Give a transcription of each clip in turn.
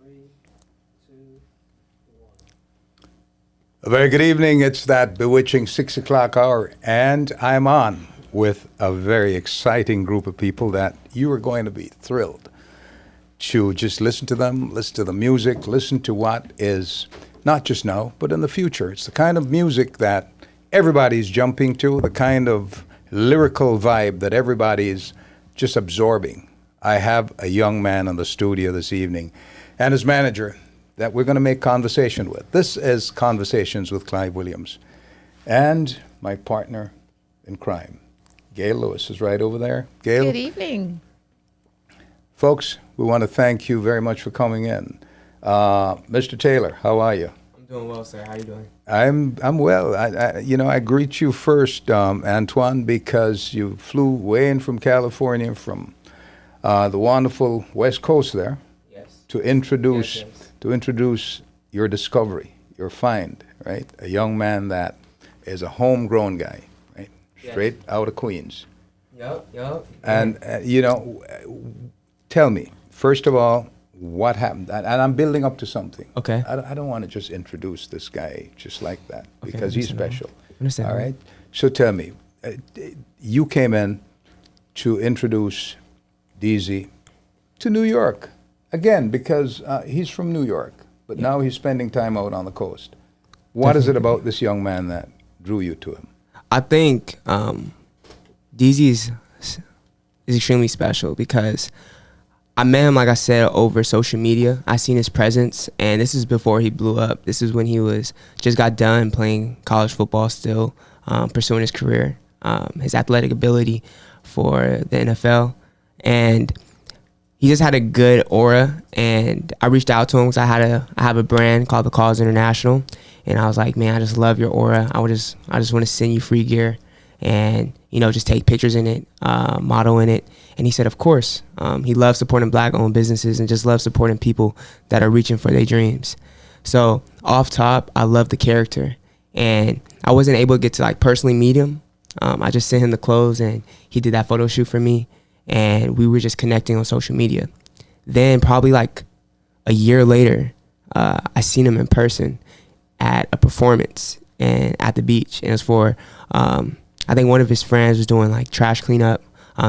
Three, two, one. A very good evening. It's that bewitching 6 o'clock hour, and I'm on with a very exciting group of people that you are going to be thrilled to just listen to them, listen to the music, listen to what is not just now, but in the future. It's the kind of music that everybody's jumping to, the kind of lyrical vibe that everybody's just absorbing. I have a young man in the studio this evening and his manager that we're going to make conversation with. This is Conversations with Clive Williams. And my partner in crime, Gail Lewis, is right over there. Gail. Good evening. Folks, we want to thank you very much for coming in. Mr. Taylor, how are you? I'm doing well, sir. How you doing? I'm well. I greet you first, Antoine, because you flew way in from California, from the wonderful West Coast there, Yes. to introduce Yes, yes. to introduce your discovery, your find, right? A young man that is a homegrown guy, right? Yes. Straight out of Queens. Yup. And tell me, first of all, what happened? And I'm building up to something. Okay. I don't want to just introduce this guy just like that Okay, because he's understandable. special. Understandable. All right. So tell me, you came in to introduce Deezy to New York again because he's from New York, but now he's spending time out on the coast. What is it about this young man that drew you to him? I think Deezy is extremely special because I met him, like I said, over social media. I seen his presence, and this is before he blew up. This is when he was just got done playing college football, still pursuing his career, his athletic ability for the NFL, and he just had a good aura. And I reached out to him because I have a brand called The Cause International, and I was like, man, I just love your aura. I just want to send you free gear, and just take pictures in it, model in it. And he said, of course. He loves supporting Black-owned businesses and just loves supporting people that are reaching for their dreams. So off top, I love the character, and I wasn't able to get to personally meet him. I just sent him the clothes, and he did that photo shoot for me, and we were just connecting on social media. Then probably a year later, I seen him in person at a performance and at the beach, and it was for I think one of his friends was doing trash cleanup.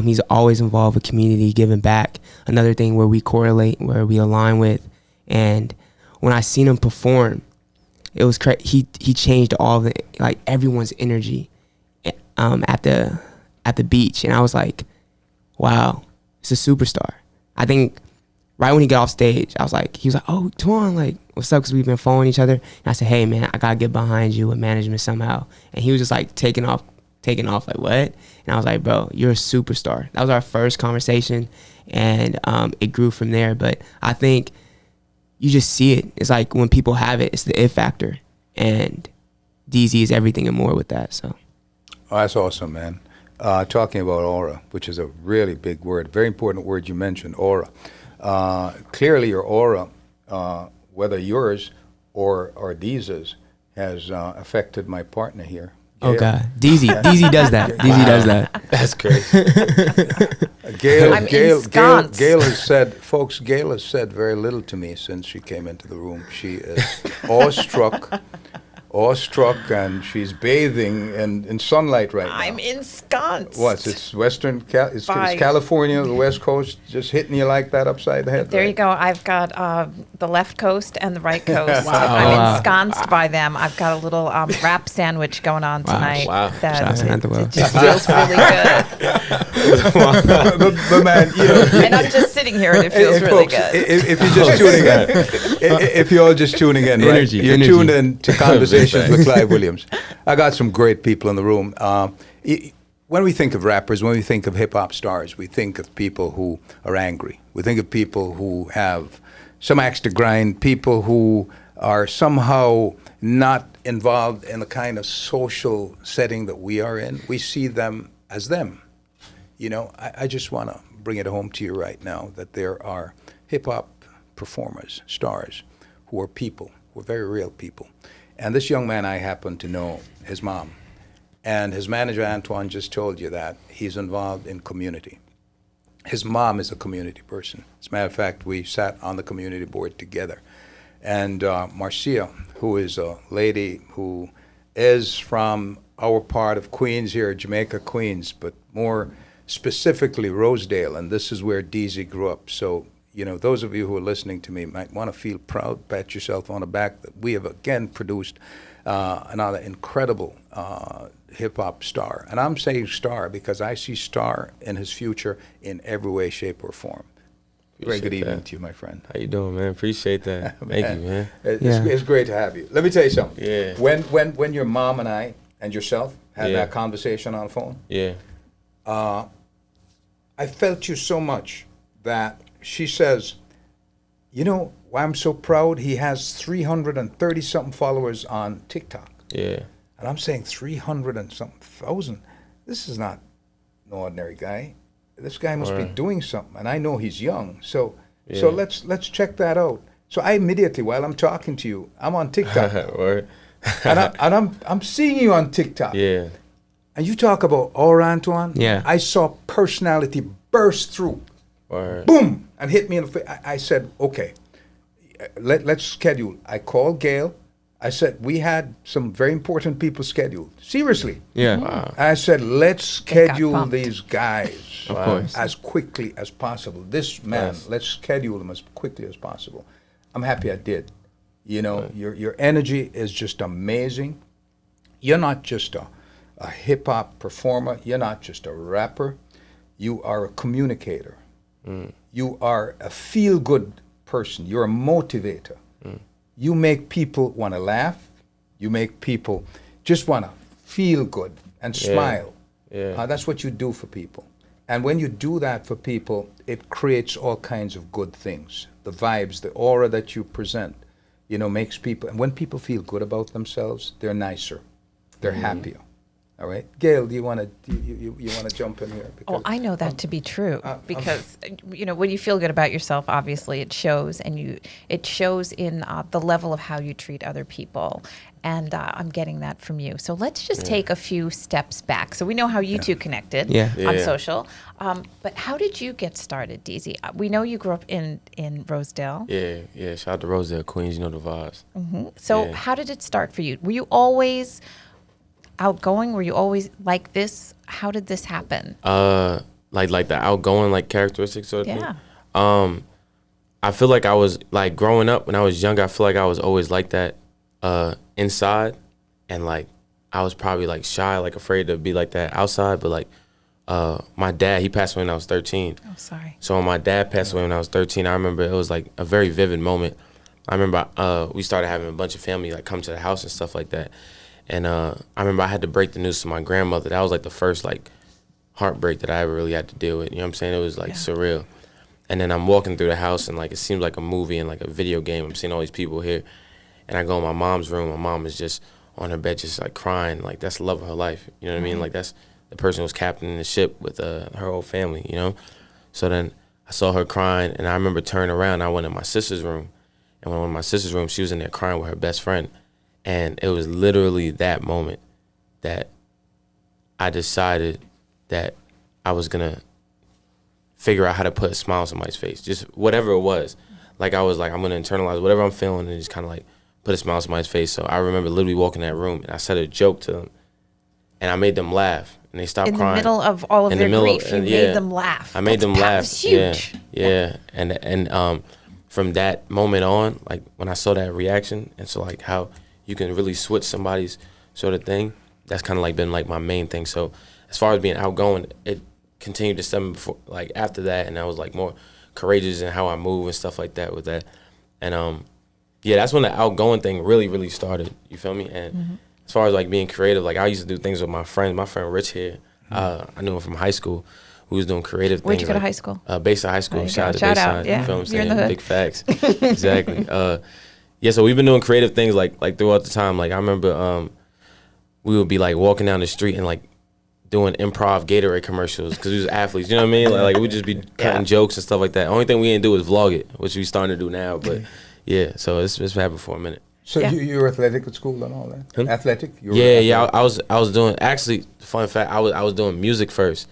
He's always involved with community, giving back. Another thing where we correlate, where we align with. And when I seen him perform, it was he changed all the everyone's energy at the beach, and I was like, wow, it's a superstar. I think right when he got off stage, he was like, oh, Tuan, what's up? Because we've been following each other. And I said, hey man, I gotta get behind you with management somehow. And he was just taking off like, what? And I was like, bro, you're a superstar. That was our first conversation, and it grew from there. But I think you just see it. It's like when people have it, it's the it factor, and Deezy is everything and more with that. So, Oh, that's awesome, man. Talking about aura, which is a really big word, very important word you mentioned, aura. Clearly your aura, whether yours or Deezy's, has affected my partner here. oh Gail. god, Deezy does that. Deezy does that. That's crazy. I'm ensconced. Gail has said, folks, Gail has said very little to me since she came into the room. She is awestruck, and she's bathing in sunlight right now. I'm ensconced. What? It's it's By- California, the West Coast, just hitting you like that upside the head. There right? you go. I've got the left coast and the right coast. Wow. I'm Wow. ensconced by them. I've got a little wrap sandwich going on tonight. Wow. That Shout out to it, Antwerp. it just feels really good. but man, And I'm just sitting here and it feels hey, really folks, good. If you're just tuning in, if you're all just tuning in, right? Energy, You're energy. tuned in to Conversations with Clive Williams. I got some great people in the room. When we think of rappers, when we think of hip hop stars, we think of people who are angry. We think of people who have some axe to grind, people who are somehow not involved in the kind of social setting that we are in. We see them as them. I just want to bring it home to you right now that there are hip hop performers, stars, who are people, who are very real people. And this young man, I happen to know his mom. And his manager, Antoine, just told you that he's involved in community. His mom is a community person. As a matter of fact, we sat on the community board together. And Marcia, who is a lady who is from our part of Queens here, Jamaica, Queens, but more specifically Rosedale, and this is where Deezy grew up. So, you know, those of you who are listening to me might want to feel proud, pat yourself on the back that we have again produced another incredible hip-hop star. And I'm saying star because I see star in his future in every way, shape, or form. Very good Appreciate evening that. to you, my friend. How you doing, man? Appreciate that. Thank you, man. It's great to have you. Let me tell you something. Yeah. When your mom and I and yourself had Yeah. that conversation on the phone, Yeah. I felt you so much that she says, you know why I'm so proud? He has 330 something followers on TikTok. Yeah. And I'm saying 300 and something thousand. This is not an ordinary guy. This guy must be Right. doing something. And I know he's young. So Yeah. let's check that out. So I immediately, while I'm talking to you, I'm on TikTok now. Word. and I'm seeing you on TikTok. Yeah. And you talk about Aura Antoine. Yeah. I saw personality burst through. Word. Boom, and hit me in the face. I said, okay, let's schedule. I called Gail. I said, we had some very important people scheduled. Seriously. Yeah. Wow. I said, let's They got schedule bumped. these guys Of course. as quickly as possible. This man, Yes. let's schedule them as quickly as possible. I'm happy I did. You know, your energy is just amazing. You're not just a hip-hop performer. You're not just a rapper. You are a communicator. You are a feel-good person. You're a motivator. You make people want to laugh. You make people just want to feel good and Yeah. smile. Yeah. That's what you do for people. And when you do that for people, it creates all kinds of good things. The vibes, the aura that you present, you know, makes people, and when people feel good about themselves, they're nicer. They're happier. All right, Gail, do you want to you want to jump in here? Oh, I know that to be true because you know when you feel good about yourself, obviously it shows, and it shows in the level of how you treat other people, and I'm getting that from you. So let's just take a few steps back. So we know how you two connected Yeah. on Yeah. social, but how did you get started, Deezy? We know you grew up in Rosedale. Yeah. Yeah. Shout out to Rosedale, Queens. You know the vibes. So Yeah. how did it start for you? Were you always outgoing? Were you always like this? How did this happen? Like the outgoing like characteristics sort of Yeah. thing. I feel like I was like growing up when I was younger. I feel like I was always like that inside, and like I was probably like shy, like afraid to be like that outside. But like my dad, he passed away when I was 13. Oh, sorry. So when my dad passed away when I was 13, I remember it was like a very vivid moment. I remember we started having a bunch of family like come to the house and stuff like that. And I remember I had to break the news to my grandmother. That was like the first like heartbreak that I ever really had to deal with. You know what I'm saying? It was like surreal. And then I'm walking through the house and like it seems like a movie and like a video game. I'm seeing all these people here. And I go in my mom's room. My mom is just on her bed just like crying. Like that's the love of her life. You know what I mean? Like that's the person who was captaining the ship with her whole family, you know? So then I saw her crying and I remember turning around and I went in my sister's room. And when I went in my sister's room, she was in there crying with her best friend. And it was literally that moment that I decided that I was going to figure out how to put a smile on somebody's face, just whatever it was. Like I was like, I'm going to internalize whatever I'm feeling and just kind of like put a smile on somebody's face. So I remember literally walking in that room and I said a joke to them and I made them laugh and they stopped In crying. the middle of all of In the their middle of- grief, you and made yeah. them laugh. I made them laugh. That's huge. Yeah. And from that moment on, like when I saw that reaction, and so like how you can really switch somebody's sort of thing, that's kind of like been like my main thing. So as far as being outgoing, it continued to stem before, like after that, and I was like more courageous in how I move and stuff like that with that. And yeah, that's when the outgoing thing really started. You feel me? And as far as like being creative, like I used to do things with my friends. My friend Rich here, I knew him from high school. Who was doing creative Where'd things. you go to like, high school? Bayside High School. There you Shout out go. to Shout out, Bayside. yeah. You feel what I'm You're in saying? the hood. Big facts. Exactly. Yeah, so we've been doing creative things like throughout the time. Like I remember we would be like walking down the street and like doing improv Gatorade commercials because we was athletes. You know what I mean? Like we'd just be cutting jokes and stuff like that. Only thing we didn't do was vlog it, which we starting to do now. But yeah, so it's happened for a minute. So Yeah. you were athletic at school and all that? Hmm? Athletic? You were Yeah. athletic? I was doing, actually, fun fact, I was doing music first.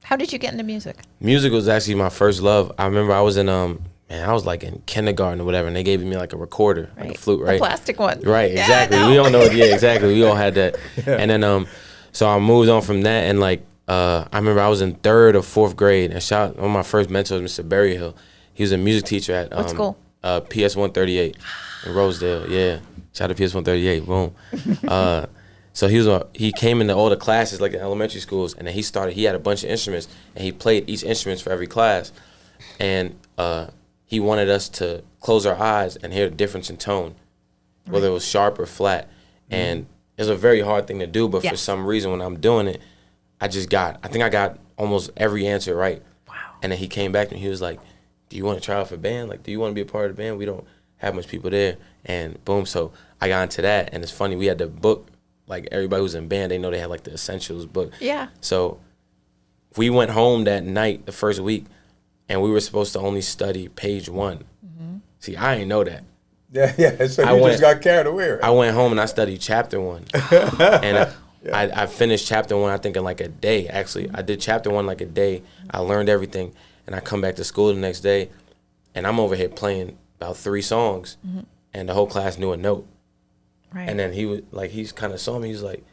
How did you get into music? Music was actually my first love. I remember I was in I was like in kindergarten or whatever, and they gave me like a recorder, like a flute, right? The plastic one. Right, Yeah, exactly. I know. We all know. Yeah, exactly. We all had that. And then so I moved on from that, and like I remember I was in 3rd or 4th grade, and one of my first mentors, Mr. Berryhill. He was a music teacher at What school? PS 138 in Rosedale. Yeah, shout out to PS 138. Boom. So he came into all the classes like in elementary schools, and then he had a bunch of instruments, and he played each instrument for every class, and he wanted us to close our eyes and hear the difference in tone, whether it was sharp or flat. And it's a very hard thing to do, but for some reason when I'm doing it, I think I got almost every answer right. Wow. And then he came back and he was like, do you want to try out for band? Like, do you want to be a part of the band? We don't have much people there. And boom, so I got into that. And it's funny, we had the book, like everybody who's in band, they know they had like the essentials book. Yeah. So we went home that night, the first week, and we were supposed to only study page 1. Mm-hmm. See, I didn't know that. Yeah. So you just got carried away. Right? I went home and I studied chapter 1. And I finished chapter 1, I think, in like a day, actually. I did chapter 1 like a day. I learned everything. And I come back to school the next day, and I'm over here playing about 3 songs, and the whole class knew a note. Right. And then he's kind of saw me. He's like,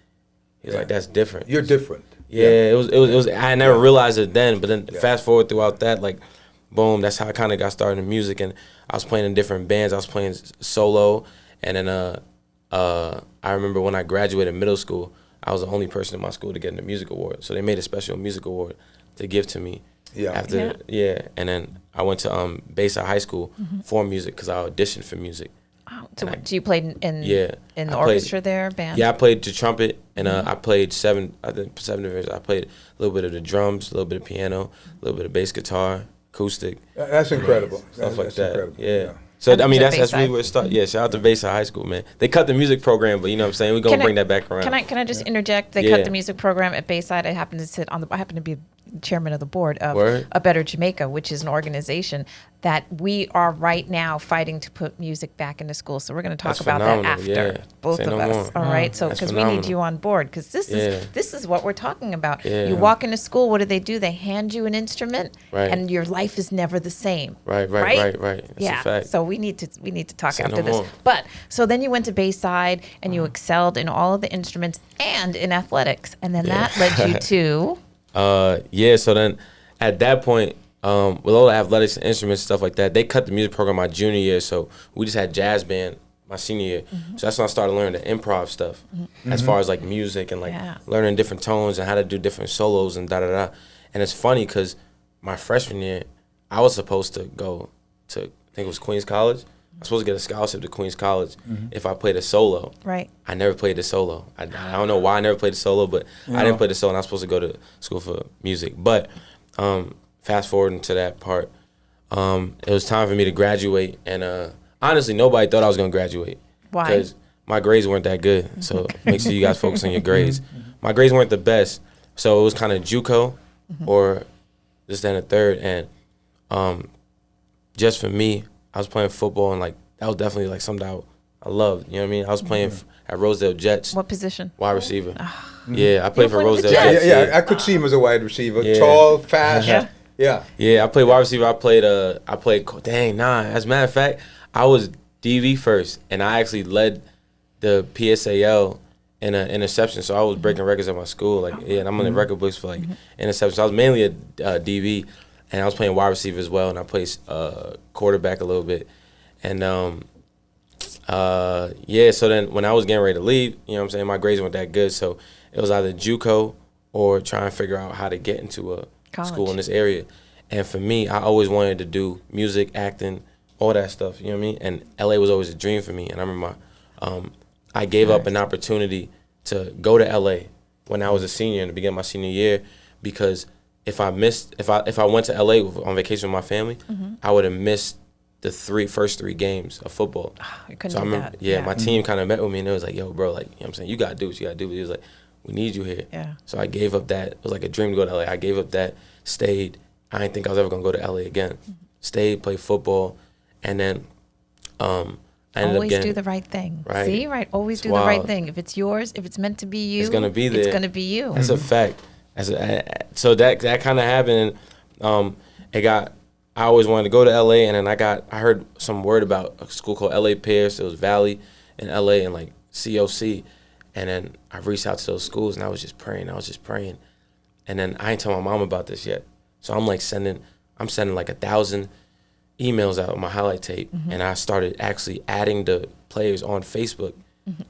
that's different. You're different. Yeah, it was. I never realized it then, but then fast forward throughout that, like, boom, that's how I kind of got started in music. And I was playing in different bands. I was playing solo, and then I remember when I graduated middle school, I was the only person in my school to get a music award. So they made a special music award to give to me. Yeah. And then I went to Bayside High School for music because I auditioned for music. Oh, so you played in the orchestra there, band? Yeah, I played the trumpet, and I played 7 divisions. I played a little bit of the drums, a little bit of piano, a little bit of bass guitar, acoustic. That's incredible. Stuff like that's that. Incredible. Yeah. So I mean, that's really Bayside. where it started. Yeah, shout out to Bayside High School, man. They cut the music program, but you know what I'm saying? We're gonna bring that back around. Can I just interject? They cut the music program at Bayside. I happen to be chairman of the board of A Better Jamaica, which is an organization that we are right now fighting to put music back into school. So we're going to talk about that after, both of us. All right, so because we need you on board, because this is what we're talking about. Yeah. You walk into school, what do? They hand you an instrument, and your life is never the same. Right. That's a fact. So we need to talk Say after no this. more. But so then you went to Bayside and you excelled in all of the instruments and in athletics, and then that led you to. So then at that point, with all the athletics and instruments, stuff like that, they cut the music program my junior year, so we just had jazz band my senior year. So that's when I started learning the improv stuff, as far as like music and like learning different tones and how to do different solos and da-da-da. And it's funny because my freshman year, I was supposed to go to, I think it was Queens College. I was supposed to get a scholarship to Queens College if I played a solo. Right. I never played the solo. I don't know why I never played the solo, but I didn't play the solo, and I was supposed to go to school for music. But fast forwarding to that part, it was time for me to graduate, and honestly, nobody thought I was going to graduate. Why? Because my grades weren't that good, so make sure you guys focus on your grades. My grades weren't the best, so it was kind of JUCO or this, then, a third, and just for me, I was playing football, and like that was definitely like something I loved. You know what I mean? I was playing at Rosedale Jets. What position? Wide receiver. Yeah, I played for played with the Rosedale Jets? Jets. Yeah, I could see him as a wide receiver, Yeah. tall, fast. Yeah. I played wide receiver. I played. As a matter of fact, I was DV first, and I actually led the PSAL in an interception. So I was breaking records at my school. And I'm on the record books for like interceptions. So I was mainly a DV. And I was playing wide receiver as well, and I played quarterback a little bit. And, so then when I was getting ready to leave, you know what I'm saying, my grades weren't that good. So it was either JUCO or trying to figure out how to get into a school in this area. And for me, I always wanted to do music, acting, all that stuff, you know what I mean? And LA was always a dream for me. And I remember I gave up an opportunity to go to LA when I was a senior in the beginning of my senior year because if I went to LA on vacation with my family, I would have missed the first three games of football. I couldn't So I do remember, that. my team kind of met with me and it was like, yo, bro, like, you know what I'm saying, you got to do what you got to do. He was like, we need you here. Yeah. So I gave up that. It was like a dream to go to LA. I gave up that, stayed. I didn't think I was ever going to go to LA again. Stayed, played football, and then I ended Always up getting. do the right thing. Right. See, right? Always It's do the right wild. thing. If it's yours, if it's meant to be you, It's gonna be there. It's going to be you. That's a fact. So that kind of happened. It got. I always wanted to go to LA, and then I heard some word about a school called LA Pierce. It was Valley in LA and like COC, and then I reached out to those schools, and I was just praying. And then I ain't tell my mom about this yet. So I'm sending like 1,000 emails out with my highlight tape, and I started actually adding the players on Facebook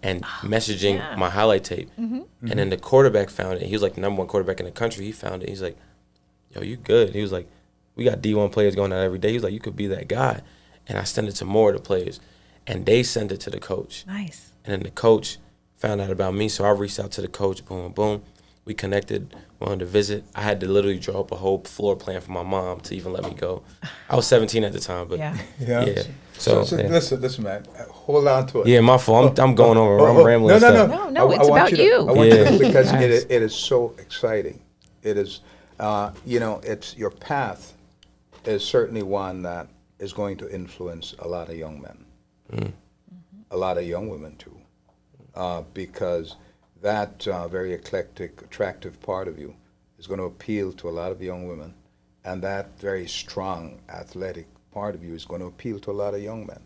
and messaging my highlight tape. And then the quarterback found it. He was like the #1 quarterback in the country. He found it. He's like, yo, you good. He was like, we got D1 players going out every day. He was like, you could be that guy. And I sent it to more of the players, and they sent it to the coach. Nice. And then the coach found out about me, so I reached out to the coach, boom, boom. We connected, wanted to visit. I had to literally draw up a whole floor plan for my mom to even let me go. I was 17 at the time, but yeah. So yeah. Listen, man. Hold on to it. Yeah, my fault. I'm going over. I'm rambling. No, it's about you. I want you to, because it is so exciting. It is, it's your path is certainly one that is going to influence a lot of young men, a lot of young women too, because that very eclectic, attractive part of you is going to appeal to a lot of young women, and that very strong, athletic part of you is going to appeal to a lot of young men.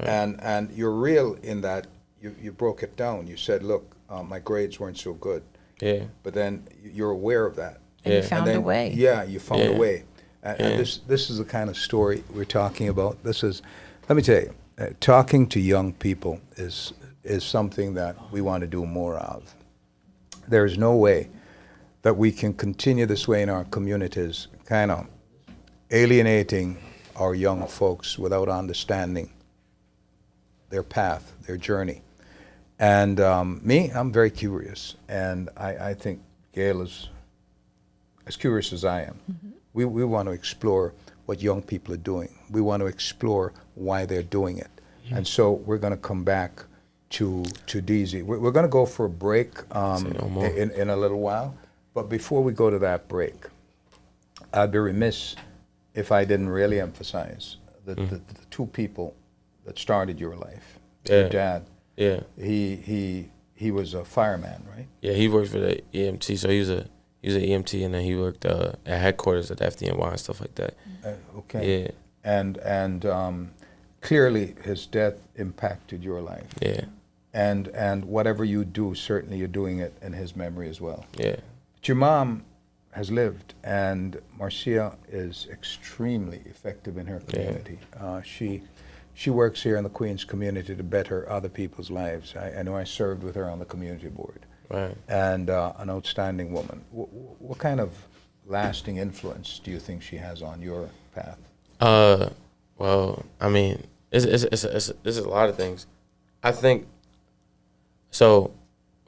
Right. And you're real in that you broke it down. You said, look, my grades weren't so good. Yeah. But then you're aware of that. And you found a way. Yeah, you found a way. And this is the kind of story we're talking about. Let me tell you, talking to young people is something that we want to do more of. There is no way that we can continue this way in our communities, kind of alienating our young folks without understanding their path, their journey. And I'm very curious, and I think Gail is as curious as I am. We want to explore what young people are doing. We want to explore why they're doing it. And so we're going to come back to Deezy. We're going to go for a break in a little while. But before we go to that break, I'd be remiss if I didn't really emphasize the two people that started your life. Your dad. Yeah. He was a fireman, right? Yeah, he worked for the EMT, so he was an EMT, and then he worked at headquarters at the FDNY and stuff like that. Okay. Yeah. And clearly his death impacted your life. Yeah. And whatever you do, certainly you're doing it in his memory as well. Yeah. But your mom has lived, and Marcia is extremely effective in her community. Yeah. She works here in the Queens community to better other people's lives. I know I served with her on the community board. Right. And an outstanding woman. What kind of lasting influence do you think she has on your path? Well, I mean, it's a lot of things. I think, so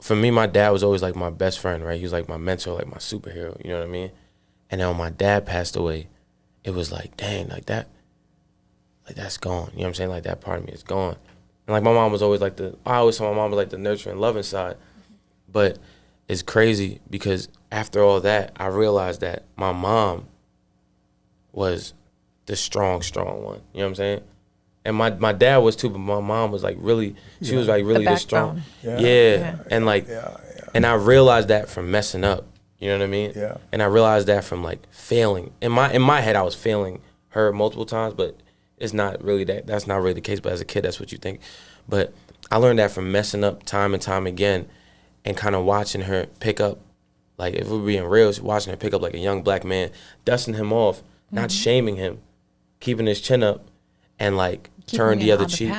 for me, my dad was always like my best friend, right? He was like my mentor, like my superhero, you know what I mean? And then when my dad passed away, it was like, dang, like that's gone. You know what I'm saying? Like that part of me is gone. And like my mom was always like I always saw my mom was like the nurturing, loving side. But it's crazy because after all that, I realized that my mom was the strong one. You know what I'm saying? And my dad was too, but my mom was like really, she was like really the strong. Yeah. And like, and I realized that from messing up. You know what I mean? Yeah. And I realized that from like failing. In my head, I was failing her multiple times, but it's not really that's not really the case. But as a kid, that's what you think. But I learned that from messing up time and time again, and kind of watching her pick up, like if we're being real, watching her pick up like a young black man, dusting him off, not shaming him, keeping his chin up, and like turn the other cheek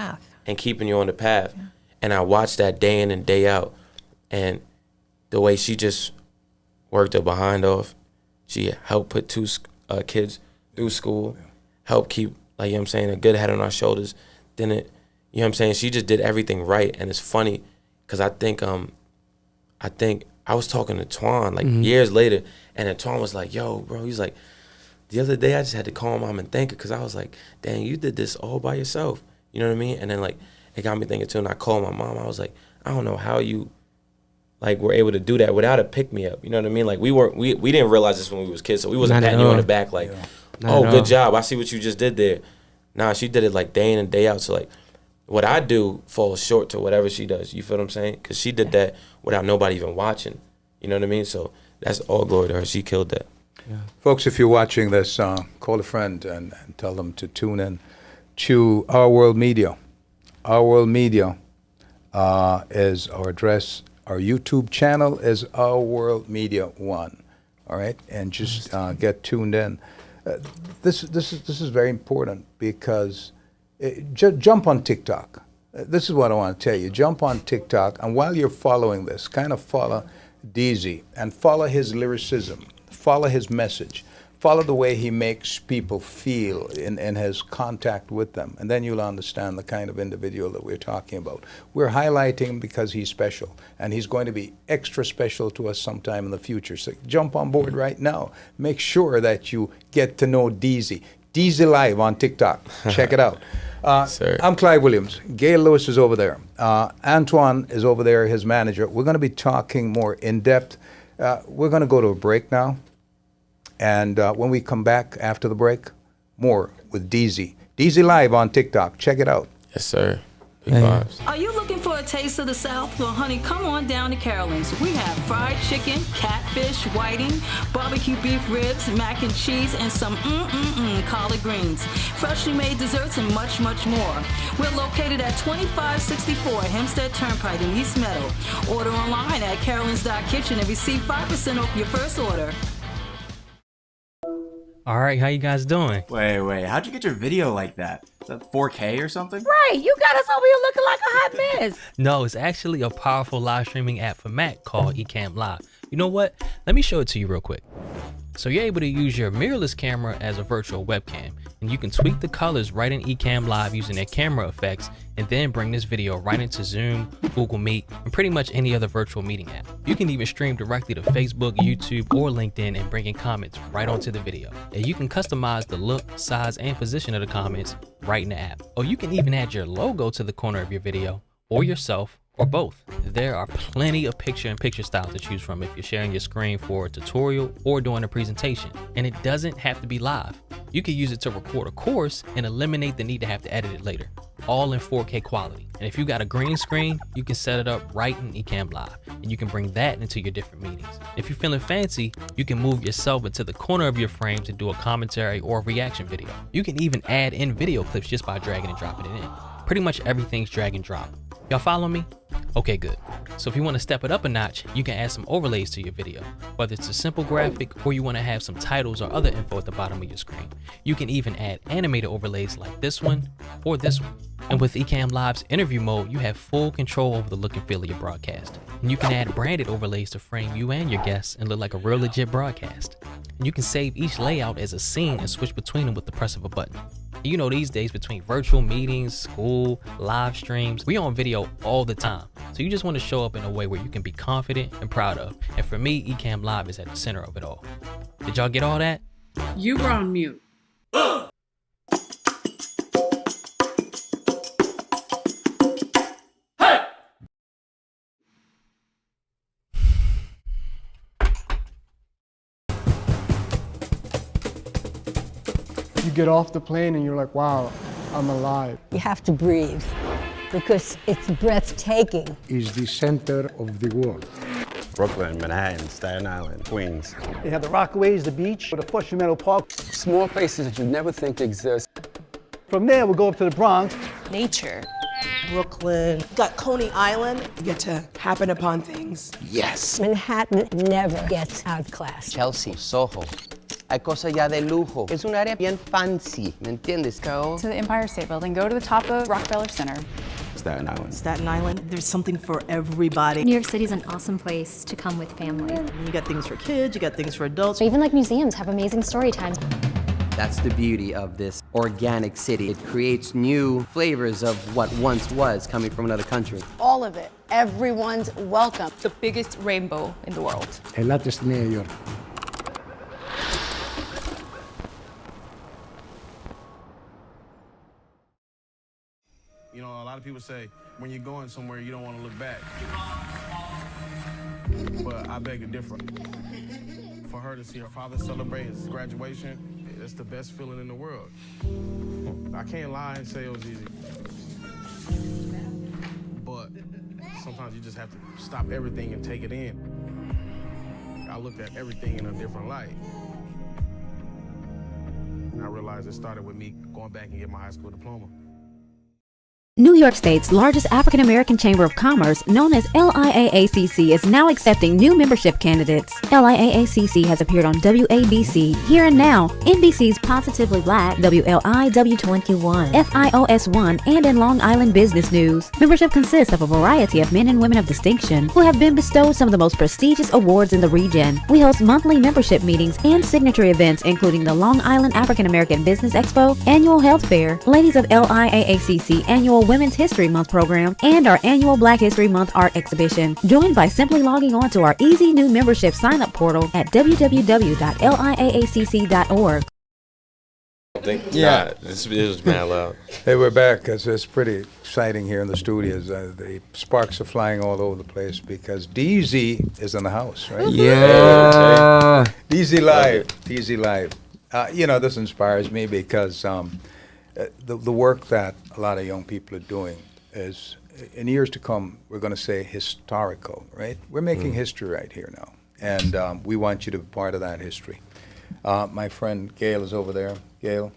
and keeping you on the path. Yeah. And I watched that day in and day out, and the way she just worked her behind off. She helped put two kids through school, helped keep, like, you know what I'm saying, a good head on our shoulders. Then you know what I'm saying, she just did everything right. And it's funny because I think I was talking to Twan like years later, and then Twan was like, yo, bro, he's like, the other day I just had to call mom and thank her because I was like, dang, you did this all by yourself. You know what I mean? And then like it got me thinking too, and I called my mom. I was like, I don't know how you like were able to do that without a pick me up. You know what I mean? Like we didn't realize this when we was kids, so we wasn't patting you on the back like, oh, good job, I see what you just did there. Nah, she did it like day in and day out. So like what I do falls short to whatever she does. You feel what I'm saying? Because she did that without nobody even watching. You know what I mean? So that's all glory to her. She killed that. Folks, if you're watching this, call a friend and tell them to tune in to Our World Media. Our World Media is our address. Our YouTube channel is Our World Media 1. All right? And just get tuned in. This is very important because jump on TikTok. This is what I want to tell you. Jump on TikTok, and while you're following this, kind of follow Deezy and follow his lyricism, follow his message, follow the way he makes people feel in his contact with them, and then you'll understand the kind of individual that we're talking about. We're highlighting him because he's special, and he's going to be extra special to us sometime in the future. So jump on board right now. Make sure that you get to know Deezy. Deezy Live on TikTok. Check it out. I'm Clive Williams. Gail Lewis is over there. Antoine is over there, his manager. We're going to be talking more in depth. We're going to go to a break now. And when we come back after the break, more with Deezy. Deezy Live on TikTok. Check it out. Yes, sir. Big vibes. Are you looking for a taste of the South? Well, honey, come on down to Carolyn's. We have fried chicken, catfish, whiting, barbecue beef ribs, mac and cheese, and some collard greens. Freshly made desserts and much, much more. We're located at 2564 Hempstead Turnpike in East Meadow. Order online at carolyns.kitchen and receive 5% off your first order. All right, how you guys doing? Wait, how'd you get your video like that? Is that 4K or something? Right, you got us over here looking like a hot mess. No, it's actually a powerful live streaming app for Mac called Ecamm Live. You know what? Let me show it to you real quick. So you're able to use your mirrorless camera as a virtual webcam, and you can tweak the colors right in Ecamm Live using their camera effects, and then bring this video right into Zoom, Google Meet, and pretty much any other virtual meeting app. You can even stream directly to Facebook, YouTube, or LinkedIn and bring in comments right onto the video. And you can customize the look, size, and position of the comments right in the app. Or you can even add your logo to the corner of your video, or yourself, or both. There are plenty of picture-in-picture styles to choose from if you're sharing your screen for a tutorial or doing a presentation. And it doesn't have to be live. You can use it to record a course and eliminate the need to have to edit it later, all in 4K quality. And if you got a green screen, you can set it up right in Ecamm Live, and you can bring that into your different meetings. If you're feeling fancy, you can move yourself into the corner of your frame to do a commentary or a reaction video. You can even add in video clips just by dragging and dropping it in. Pretty much everything's drag and drop. Y'all follow me? Okay, good. So if you want to step it up a notch, you can add some overlays to your video, whether it's a simple graphic or you want to have some titles or other info at the bottom of your screen. You can even add animated overlays like this one or this one. And with Ecamm Live's interview mode, you have full control over the look and feel of your broadcast. And you can add branded overlays to frame you and your guests and look like a real legit broadcast. And you can save each layout as a scene and switch between them with the press of a button. You know, these days between virtual meetings, school, live streams, we're on video all the time. So you just want to show up in a way where you can be confident and proud of. And for me, Ecamm Live is at the center of it all. Did y'all get all that? You were on mute. You get off the plane and you're like, wow, I'm alive. You have to breathe because it's breathtaking. It's the center of the world. Brooklyn, Manhattan, Staten Island, Queens. They have the Rockaways, the beach, the Flushing Meadow Park. Small places that you never think exist. From there, we'll go up to the Bronx. Nature. Brooklyn. Got Coney Island. You get to happen upon things. Yes. Manhattan never gets outclassed. Chelsea, Soho. Hay cosas ya de lujo. Es un área bien fancy, ¿me entiendes? Go to the Empire State Building, go to the top of Rockefeller Center. Staten Island. Staten Island, there's something for everybody. New York City's an awesome place to come with family. You got things for kids, you got things for adults. Even like museums have amazing story times. That's the beauty of this organic city. It creates new flavors of what once was coming from another country. All of it. Everyone's welcome. The biggest rainbow in the world. El latest New York. You know, a lot of people say when you're going somewhere, you don't want to look back. But I beg to differ. For her to see her father celebrate his graduation, it's the best feeling in the world. I can't lie and say it was easy. But sometimes you just have to stop everything and take it in. I looked at everything in a different light. And I realized it started with me going back and getting my high school diploma. New York State's largest African American Chamber of Commerce, known as LIAACC, is now accepting new membership candidates. LIAACC has appeared on WABC, Here and Now, NBC's Positively Black, WLIW21, FIOS1, and in Long Island Business News. Membership consists of a variety of men and women of distinction who have been bestowed some of the most prestigious awards in the region. We host monthly membership meetings and signature events, including the Long Island African American Business Expo, Annual Health Fair, Ladies of LIAACC Annual Women's History Month program, and our annual Black History Month art exhibition. Join by simply logging on to our easy new membership sign-up portal at www.liaacc.org. This was mad loud. Hey, we're back. It's pretty exciting here in the studios. The sparks are flying all over the place because Deezy is in the house, right? Yeah. Deezy Live. Deezy Live. This inspires me because the work that a lot of young people are doing is, in years to come, we're going to say historical, right? We're making history right here now, and we want you to be part of that history. My friend Gail is over there. Gail,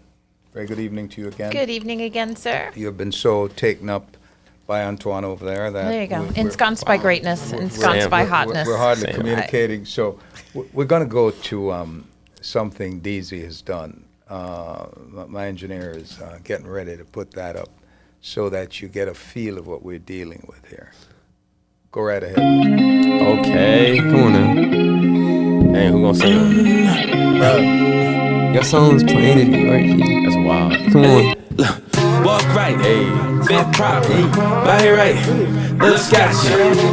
very good evening to you again. Good evening again, sir. You have been so taken up by Antoine over there that there you go. Ensconced by greatness, ensconced by hotness. We're hardly communicating, right. So we're going to go to something Deezy has done. My engineer is getting ready to put that up so that you get a feel of what we're dealing with here. Go right ahead. Okay. Come on now. Hey, who gonna sing it? Your song's playing in New York. That's wild. Come on. Walk right, fit proper, body right, look scotch.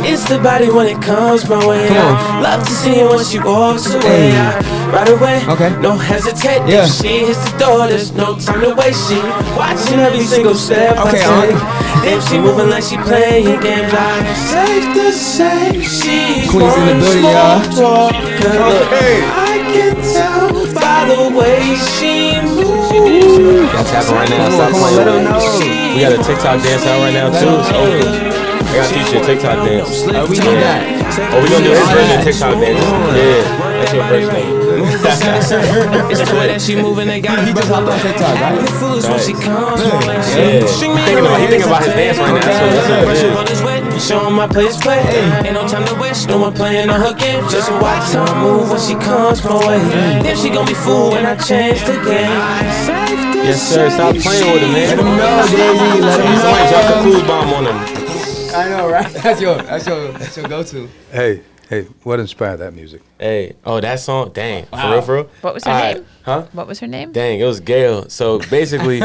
It's the body when it comes my way. I love to see it when she walks away. Right away, no hesitate. If she hits the door, there's no time to waste. She watching every single step I take. If she moving like she playing games, I'm safe to say she's Queens in the building, y'all. I can tell by the way she moves. Y'all tapping right now. Stop playing. Let them know. We got a TikTok dance out right now too. It's open. I got to teach you a TikTok dance. We need that. Oh, we gonna do his version of TikTok dance. Yeah, that's your first name. It's the way that she moving. They got He just hopped on TikTok, right? foolish when she comes. Yeah. He thinking about his dance right now. So showing my place play. Ain't no time to waste. No one playing on her game. Just watch her move when she comes my way. Then she gon' be fooled when I change the game. Yes, sir. Stop playing with him, man. Let him know, Deezy. Let him know. Somebody drop the clues bomb on him. I know, right? That's your go-to. Hey, what inspired that music? Hey, that song, dang, Wow. for real? What was her name? Huh? What was her name? Dang, it was Gail. So basically,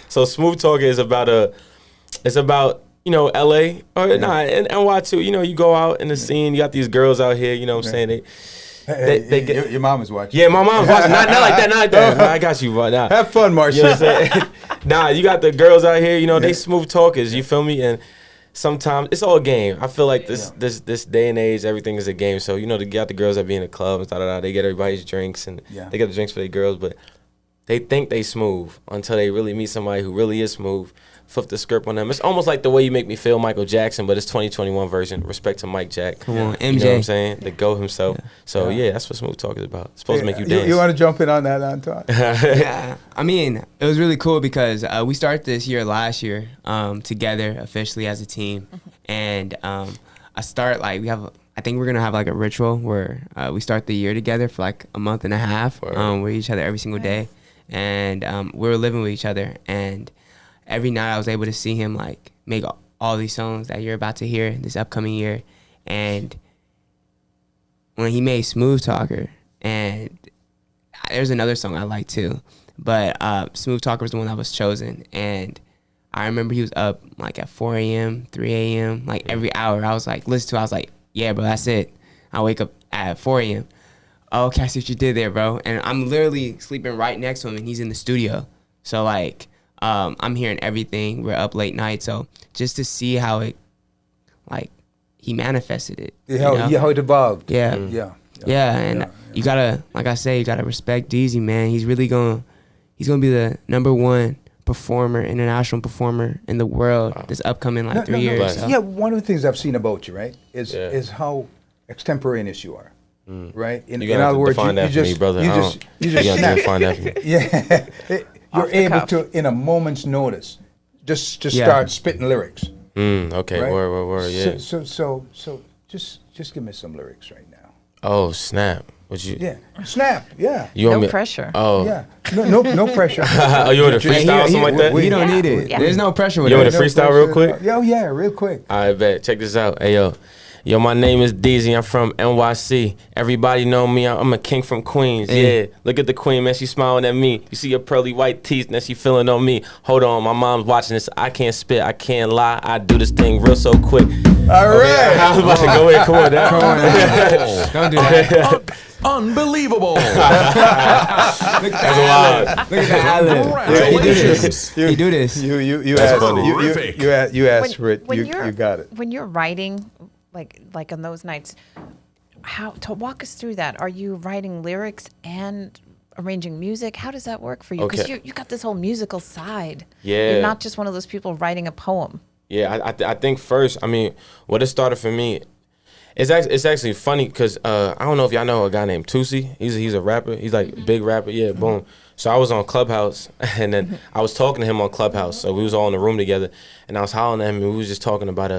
so Smooth Talker is about LA or and NY too. You go out in the scene, you got these girls out here, you know what I'm saying? They get, your mom is watching. Yeah, my mom's watching. Not like that. I got you, but have fun, Marcia. You know what I'm saying? You got the girls out here, they smooth talkers, you feel me? And sometimes it's all a game. I feel like this day and age, everything is a game. So, they got the girls that be in the club and they get everybody's drinks and they get the drinks for their girls, but they think they smooth until they really meet somebody who really is smooth. Flip the script on them. It's almost like the way you make me feel Michael Jackson, but it's 2021 version. Respect to Mike Jack. Come on, MJ. You know what I'm saying? The GOAT himself. So, that's what Smooth Talk is about. It's supposed to make you dance. You want to jump in on that, Antoine? Yeah. I mean, it was really cool because we started this year last year together officially as a team. And I think we're going to have like a ritual where we start the year together for like a month and a half. With each other every single day. And we were living with each other. And every night I was able to see him like make all these songs that you're about to hear this upcoming year. And when he made Smooth Talker, and there's another song I like too, but Smooth Talker was the one that was chosen. And I remember he was up like at 4 a.m., 3 a.m., like every hour. I was like, I was like, yeah, bro, that's it. I wake up at 4 a.m. Oh, okay, I see what you did there, bro. And I'm literally sleeping right next to him, and he's in the studio. So like, I'm hearing everything. We're up late night, so just to see how it, like, he manifested it. How it evolved. Yeah. Yeah. You gotta, like I say, you gotta respect Deezy, man. He's really he's gonna be the #1 performer, international performer in the world this upcoming like 3 years. So. Yeah, one of the things I've seen about you, right, is how extemporaneous you are. Right? In other words, you just define that for me. Yeah. You're able to, in a moment's notice, just start spitting lyrics. Okay, right? word, yeah. So just give me some lyrics right now. Oh, snap. What you? Yeah, snap. Yeah. No pressure. Oh. Yeah. No pressure. Oh, you want to freestyle or something like that? We don't need it. There's no pressure with it. You want to freestyle real quick? Oh, yeah, real quick. I bet. Check this out. Hey, yo, my name is Deezy. I'm from NYC. Everybody know me. I'm a king from Queens. Yeah. Look at the queen, man. She smiling at me. You see her pearly white teeth, and she feeling on me. Hold on, my mom's watching this. I can't spit. I can't lie. I do this thing real so quick. All right. I was about to go in. Come on, now. Don't do that. Unbelievable. That's wild. Look at that. He do this. You asked for it. You got it. When you're writing, like on those nights, how to walk us through that? Are you writing lyrics and arranging music? How does that work for you? Because you got this whole musical side. Yeah. You're not just one of those people writing a poem. Yeah, I think first, I mean, what it started for me, it's actually funny because I don't know if y'all know a guy named Toosey. He's a rapper. He's like a big rapper. Yeah, boom. So I was on Clubhouse, and then I was talking to him on Clubhouse. So we was all in the room together, and I was hollering at him, and we was just talking about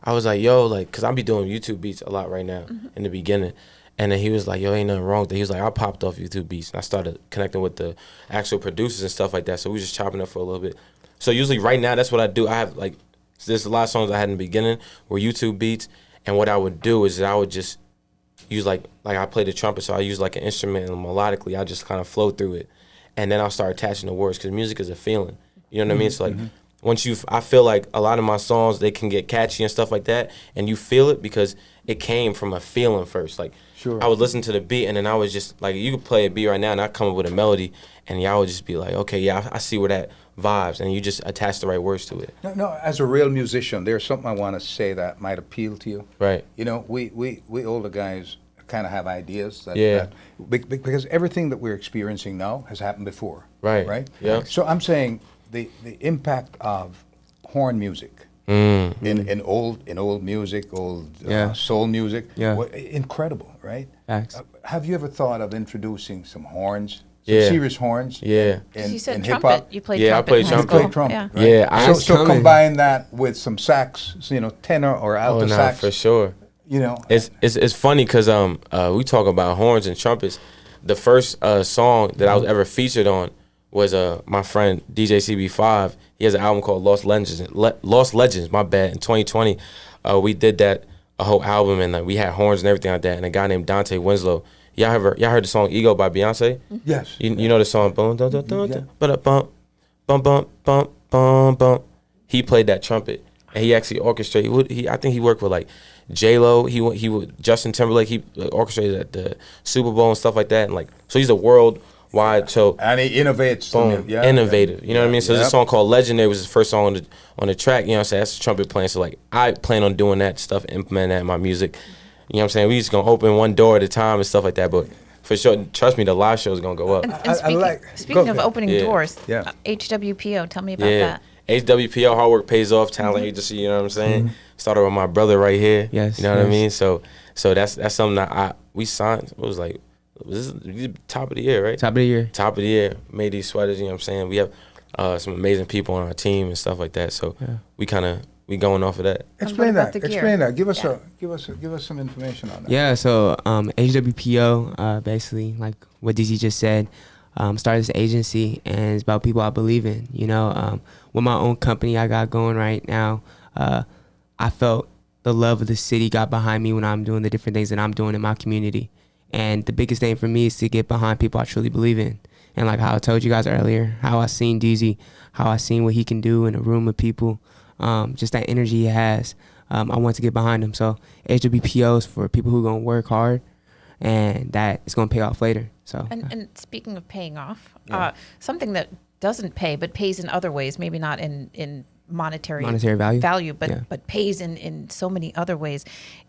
I was like, yo, like, because I be doing YouTube beats a lot right now in the beginning. And then he was like, yo, ain't nothing wrong with that. He was like, I popped off YouTube beats. And I started connecting with the actual producers and stuff like that. So we was just chopping up for a little bit. So usually right now, that's what I do. I have, like, there's a lot of songs I had in the beginning were YouTube beats. And what I would do is I would just use, like I play the trumpet. So I use, like, an instrument, and melodically, I just kind of flow through it. And then I'll start attaching the words because music is a feeling. You know what I mean? So, like, once I feel like a lot of my songs, they can get catchy and stuff like that, and you feel it because it came from a feeling first. Like, I would listen to the beat, and then I was just, like, you could play a beat right now, and I come up with a melody, and y'all would just be like, okay, yeah, I see where that vibes, and you just attach the right words to it. No, as a real musician, there's something I want to say that might appeal to you. Right. You know, we older guys kind of have ideas that because everything that we're experiencing now has happened before. Right. Right? Yeah. So I'm saying the impact of horn music in old music, soul music, incredible, right? Have you ever thought of introducing some horns? Some serious horns? Yeah. You said in trumpet. hip-hop? You played trumpet. I played trumpet. You played trumpet, Yeah. right? Yeah. So combine that with some sax, tenor or alto sax. For sure. You know, it's funny because we talk about horns and trumpets. The first song that I was ever featured on was my friend DJ CB5. He has an album called Lost Legends. My bad. In 2020, we did that a whole album, and like we had horns and everything like that. And a guy named Dante Winslow. Y'all heard the song "Ego" by Beyonce? Yes. You know the song bum bum bum bum bum bum bum. He played that trumpet, and he actually orchestrated. I think he worked with like J-Lo. He would Justin Timberlake. He orchestrated at the Super Bowl and stuff like that. And like, so he's a worldwide. So and he innovates. Innovative. You know what I mean? So this song called "Legendary" was his first song on the track. You know what I'm saying? That's the trumpet playing. So like, I plan on doing that stuff, implementing that in my music. You know what I'm saying? We just gonna open one door at a time and stuff like that. But for sure, trust me, the live show is gonna go up. And speaking of opening doors, HWPO, tell me about that. HWPO, hard work pays off, talent agency, you know what I'm saying? Started with my brother right here. Yes. You know what I mean? So that's something that we signed. It was like, this is top of the year, right? Top of the year. Top of the year. Made these sweaters, you know what I'm saying? We have some amazing people on our team and stuff like that. So we going off of that. Explain that. Explain that. Give us some information on that. Yeah. So HWPO, basically, like what DZ just said, started this agency, and it's about people I believe in. You know, with my own company I got going right now, I felt the love of the city got behind me when I'm doing the different things that I'm doing in my community. And the biggest thing for me is to get behind people I truly believe in. And like how I told you guys earlier, how I seen Deezy, how I seen what he can do in a room of people. Just that energy he has. I want to get behind him. So HWPO is for people who are going to work hard, and that is going to pay off later. So and speaking of paying off, something that doesn't pay but pays in other ways, maybe not in monetary value, but pays in so many other ways,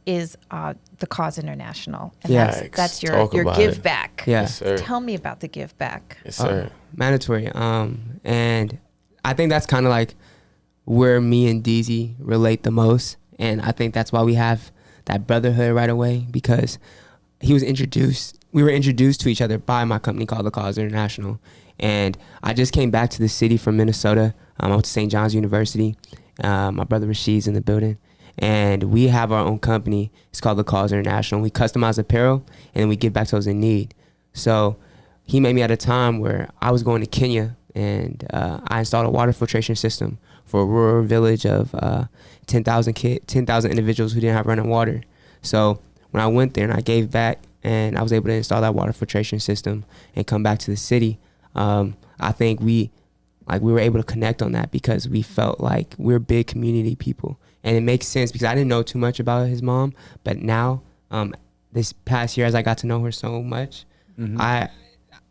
is the Cause International. And that's your give back. Yeah. Yes, sir. Tell me about the give back. Yes, sir. Mandatory. And I think that's kind of like where me and Deezy relate the most, and I think that's why we have that brotherhood right away, because we were introduced to each other by my company called The Cause International. And I just came back to the city from Minnesota. I went to St. John's University. My brother Rashid's in the building. And we have our own company. It's called The Cause International. We customize apparel, and then we give back to those in need. So he made me at a time where I was going to Kenya, and I installed a water filtration system for a rural village of 10,000 individuals who didn't have running water. So when I went there and I gave back, and I was able to install that water filtration system and come back to the city, I think we were able to connect on that because we felt like we're big community people. And it makes sense because I didn't know too much about his mom, but now this past year, as I got to know her so much, I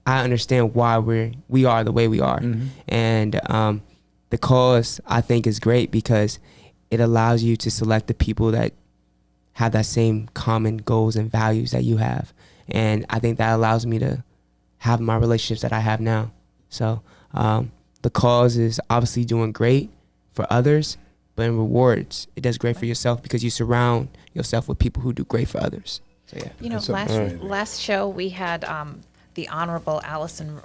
understand why we are the way we are. And the cause, I think, is great because it allows you to select the people that have that same common goals and values that you have. And I think that allows me to have my relationships that I have now. So the cause is obviously doing great for others, but in rewards, it does great for yourself because you surround yourself with people who do great for others. So yeah. You know, last show we had the Honorable Allison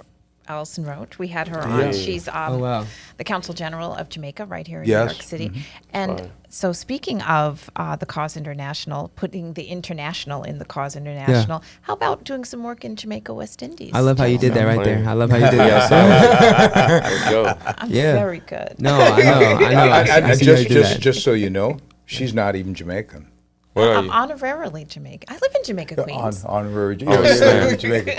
Roach. We had her on. She's the Consul General of Jamaica right here in New York City. And so speaking of the Cause International, putting the international in the Cause International, how about doing some work in Jamaica, West Indies? I love how you did that right there. I love how you did that. Let's go. I'm very good. No, I know. Just so you know, she's not even Jamaican. I'm honorarily Jamaican. I live in Jamaica, Queens. Honorary Jamaica.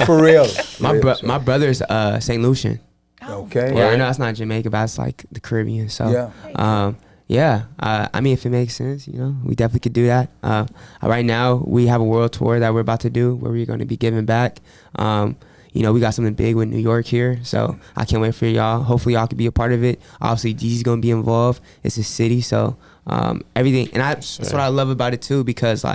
For real. My brother's St. Lucian. Okay. Yeah, I know that's not Jamaica, but it's like the Caribbean. So I mean, if it makes sense, we definitely could do that. Right now, we have a world tour that we're about to do where we're going to be giving back. We got something big with New York here, so I can't wait for y'all. Hopefully, y'all could be a part of it. Obviously, Deezy's going to be involved. It's a city, so everything. And that's what I love about it, too, because,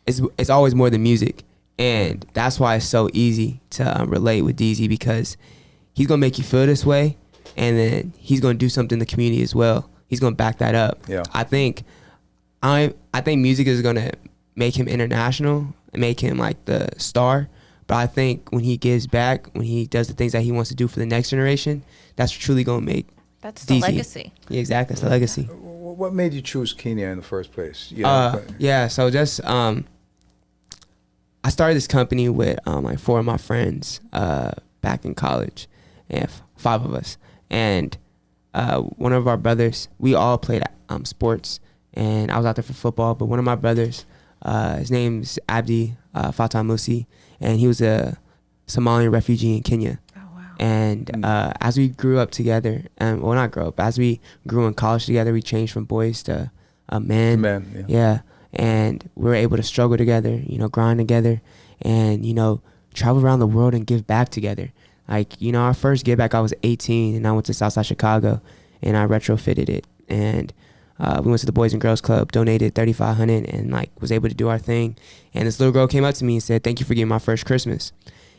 it's always more than music. And that's why it's so easy to relate with Deezy, because he's going to make you feel this way, and then he's going to do something in the community as well. He's going to back that up. Yeah. I think music is going to make him international and make him like the star. But I think when he gives back, when he does the things that he wants to do for the next generation, that's truly going to make That's Deezy. the legacy. Yeah, exactly. That's the legacy. What made you choose Kenya in the first place? So just I started this company with like 4 of my friends back in college, and 5 of us. And one of our brothers, we all played sports, and I was out there for football. But one of my brothers, his name's Abdi Fatah Musi, and he was a Somalian refugee in Kenya. Oh, wow. And as we grew up together, and well, not grow up, as we grew in college together, we changed from boys to men. Yeah. And we were able to struggle together, grind together, and, travel around the world and give back together. Like, our first give back, I was 18, and I went to Southside Chicago, and I retrofitted it. And we went to the Boys and Girls Club, donated $3,500, and, was able to do our thing. And this little girl came up to me and said, "Thank you for getting my first Christmas."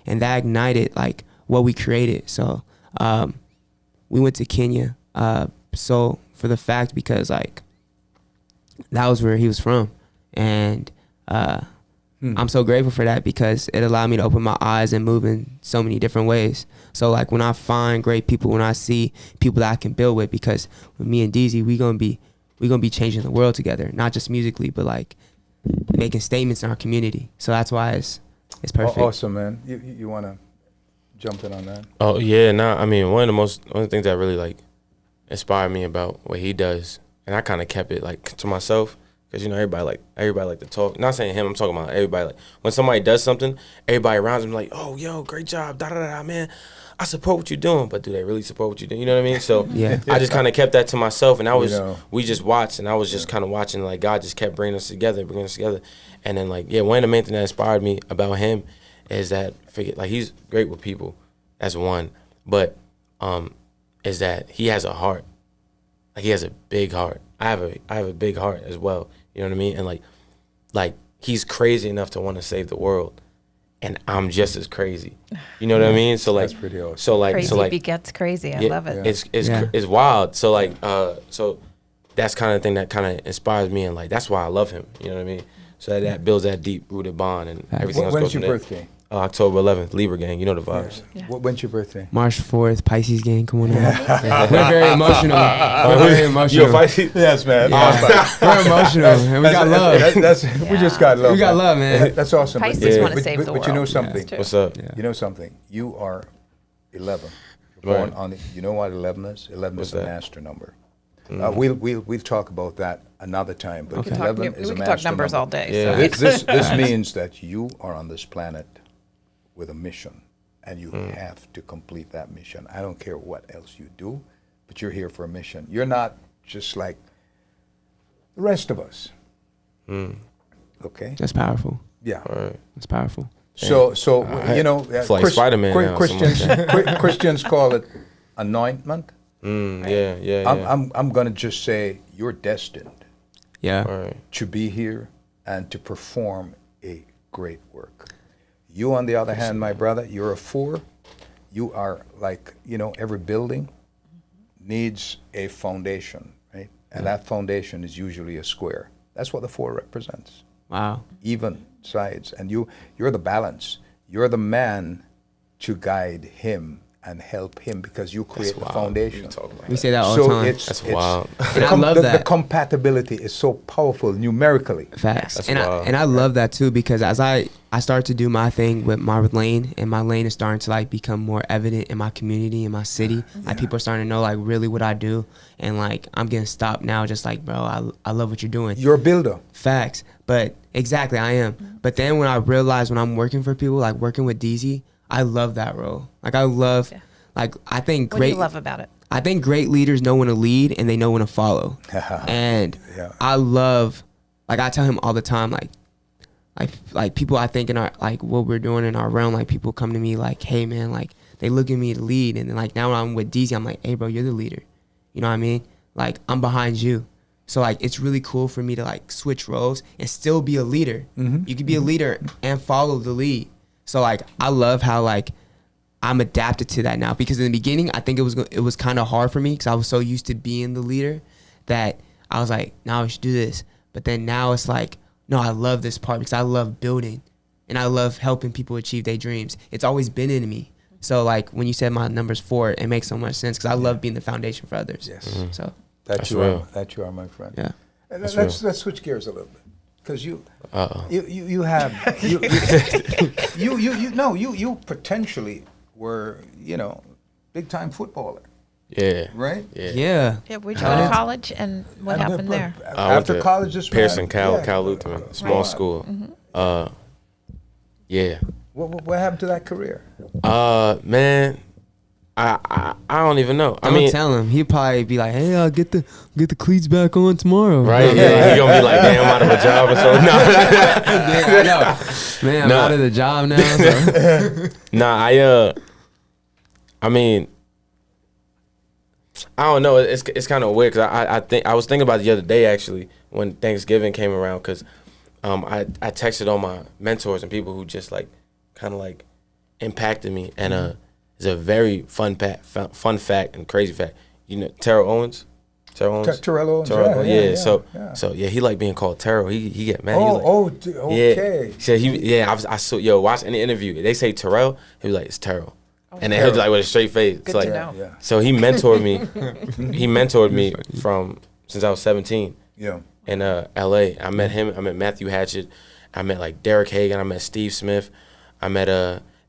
And that ignited, what we created. So we went to Kenya, so for the fact, because, that was where he was from. And I'm so grateful for that because it allowed me to open my eyes and move in so many different ways. So when I find great people, when I see people that I can build with, because with me and Deezy, we're gonna be changing the world together, not just musically, but making statements in our community. So that's why it's perfect. Awesome, man. You want to jump in on that? Oh yeah, I mean one of the things that really inspired me about what he does, and I kind of kept it to myself. Because, everybody like to talk. Not saying him, I'm talking about everybody. When somebody does something, everybody around him oh, yo, great job, da-da-da-da, man. I support what you're doing. But do they really support what you're doing? You know what I mean? So I just kind of kept that to myself. And we just watched. And I was just kind of watching, God just kept bringing us together. And then, one of the main things that inspired me about him is that, he's great with people. That's one. But is that he has a heart. He has a big heart. I have a big heart as well. You know what I mean? And he's crazy enough to want to save the world. and I'm just as crazy. You know what I mean? So like, that's pretty awesome. Crazy begets crazy. I love it. It's wild. So like, so that's kind of thing that kind of inspires me, and like that's why I love him. You know what I mean? So that builds that deep rooted bond, and everything else goes When's from your there. birthday? October 11th, Libra gang. You know the vibes. Yeah. When's your birthday? March 4th, Pisces gang, come on now. We're very emotional. We're very emotional. You a Pisces? Yes, man. We're emotional, and we got love. We just got love. We got love, man. That's awesome. Pisces want to save the world. But you know something? What's up? You know something? You are 11. You're born on you know what 11 is? 11 is a master number. We'll talk about that another time. But 11 is a master number. We can talk numbers all day. Yeah. So. This means that you are on this planet with a mission, and you have to complete that mission. I don't care what else you do, but you're here for a mission. You're not just like the rest of us. Okay? That's powerful. Yeah. That's powerful. So you know, It's like Spider-Man now, Christians call it anointment. Yeah. I'm gonna just say you're destined Yeah. to be here and to perform a great work. You, on the other hand, my brother, you're a 4. You are like, you know, every building needs a foundation, right? And that foundation is usually a square. That's what the 4 represents. Wow. Even sides. And you're the balance. You're the man to guide him and help him because you create the foundation. We say that all the time. That's wild. And I love that. The compatibility is so powerful numerically. Facts. And I love that too, because as I start to do my thing with my lane, and my lane is starting to like become more evident in my community, in my city. Like people are starting to know like really what I do, and like I'm getting stopped now just like, bro, I love what you're doing. You're a builder. Facts. But exactly, I am. But then when I realize when I'm working for people, like working with Deezy, I love that role. Like I love, like I think What do you love about it? I think great leaders know when to lead and they know when to follow. And I love, like I tell him all the time, like people I think in our, like what we're doing in our realm, like people come to me like, hey man, like they look at me to lead. And then like now when I'm with Deezy, I'm like, hey bro, you're the leader. You know what I mean? Like I'm behind you. So like it's really cool for me to like switch roles and still be a leader. You could be a leader and follow the lead. So like I love how like I'm adapted to that now, because in the beginning I think it was kind of hard for me because I was so used to being the leader that I was like, no, I should do this. But then now it's like, no, I love this part because I love building and I love helping people achieve their dreams. It's always been in me. So like when you said my number's 4, it makes so much sense because I love being the foundation for others. Yes. So That you are, my friend. Yeah. And let's switch gears a little bit, because you have you potentially were, you know, big time footballer. Yeah. Right. Yeah. Yeah. Where'd you go to college, and what happened there? After college, this Pearson, Cal Lutheran, small school. Yeah. What happened to that career? Man, I don't even know. I Don't mean, tell him. He'd probably be like, hey, I'll get the cleats back on tomorrow. right? Yeah, he gonna be like, damn, I'm out of a job or something. No, Yeah, I know. Man, I'm out of the job now. So. Nah, I mean, I don't know. It's kind of weird because I was thinking about it the other day actually when Thanksgiving came around, because I texted all my mentors and people who just like kind of like impacted me, and it's a very fun fact and crazy fact. You know Terrell Owens. Terrell Owens. So he like being called Terrell. He get mad. Okay. Yeah. So I saw watch any interview. They say Terrell. He was like, it's Terrell. And then he'll like with a straight face. Good it's to like, know. So he mentored me. He mentored me from since I was 17. Yeah. In L.A. I met him. I met Matthew Hatchett. I met like Derek Hagan. I met Steve Smith. I met